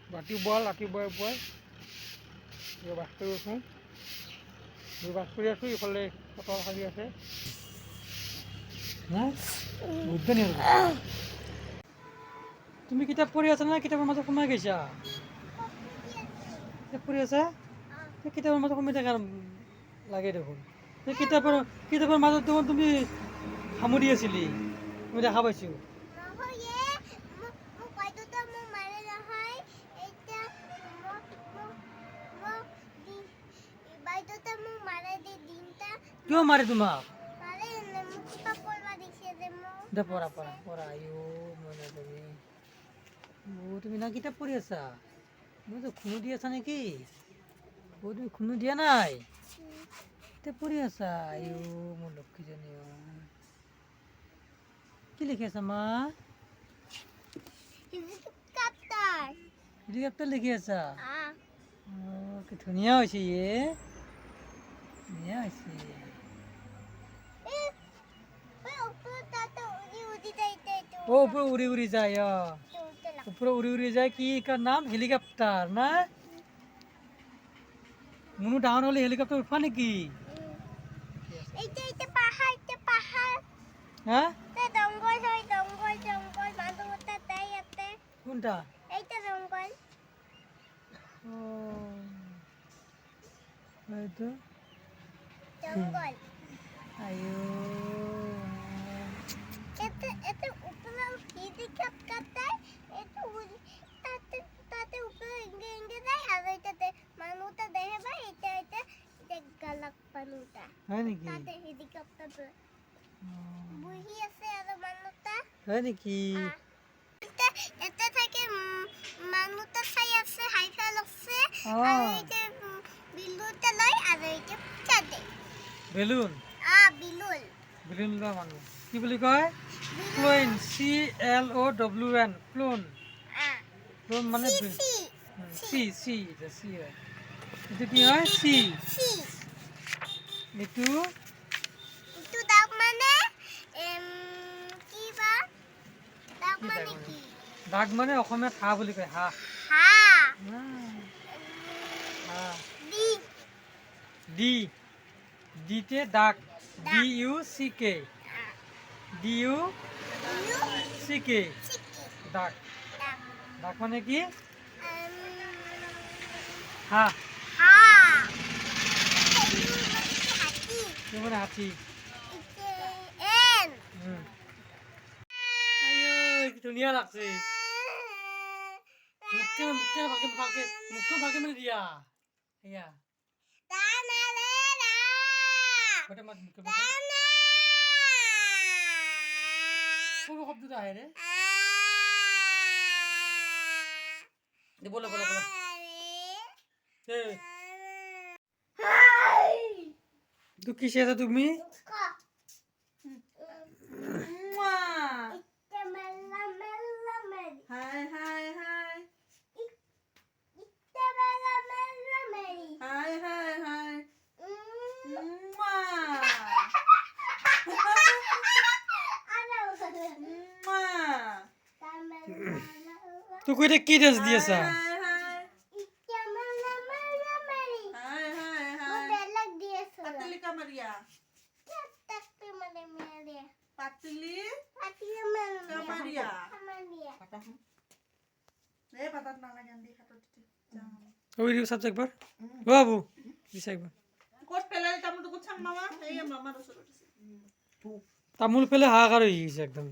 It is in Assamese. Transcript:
ৰাতিপুৱাই বাস কৰি আছোঁ ইফালে পটল সাজি আছে তুমি কিতাপ পঢ়ি আছা না কিতাপৰ মাজত সোমাই গৈছা কিতাপ পঢ়ি আছা কিতাপৰ মাজত সোমাই থকা লাগে দেখোন কিতাপৰ মাজত দেখোন তুমি সামৰি আছিলি মই দেখা পাইছোঁ কিয় মাৰে তোমাক তুমি না কিতাপ পঢ়ি আছা মই তো খুনো দি আছা নেকি তুমি খুনো দিয়া নাই কিতাপ পঢ়ি আছা মোৰ লক্ষ্মীজনী কি লিখি আছা মা হেলিকপ্টাৰ লিখি আছা কি ধুনীয়া হৈছে ধুনীয়া হৈছে ওপরে উড়ি যায় উপরে উড়ি যায় কি কার নাম হেলিকপ্টার না মুনু ডাউন হলে হেলিকপ্টার উঠবা নাকি হ্যাঁ কোনটা আয়ো হয় নেকি বেলুন বেলুন লোৱা মানুহ কি বুলি কয় প্লেন CLOWN প্লেন প্লেন মানে সি এইটো কি হয় সি এইটো দাগ মানে অসমীয়াত হাঁহ বুলি কয় হাঁহ ডিতে দাগ DUCK দাগ দাগ মানে কি হাঁহ মানে হাতী ধুনীয়া লাগছে মুখকে মানে দিয়া এয়া শব্দটা আহে রে বলো তো কিসে আছো তুমি তো কইটা কি ডান্স দিয়েছা ওই দিও সাবজেক্ট বার বাবু দিছে একবার কোট ফেলে তামুল তো কুছাম মামা এই মামার ওসর তামুল ফেলে হাহাকার হয়ে গেছে একদম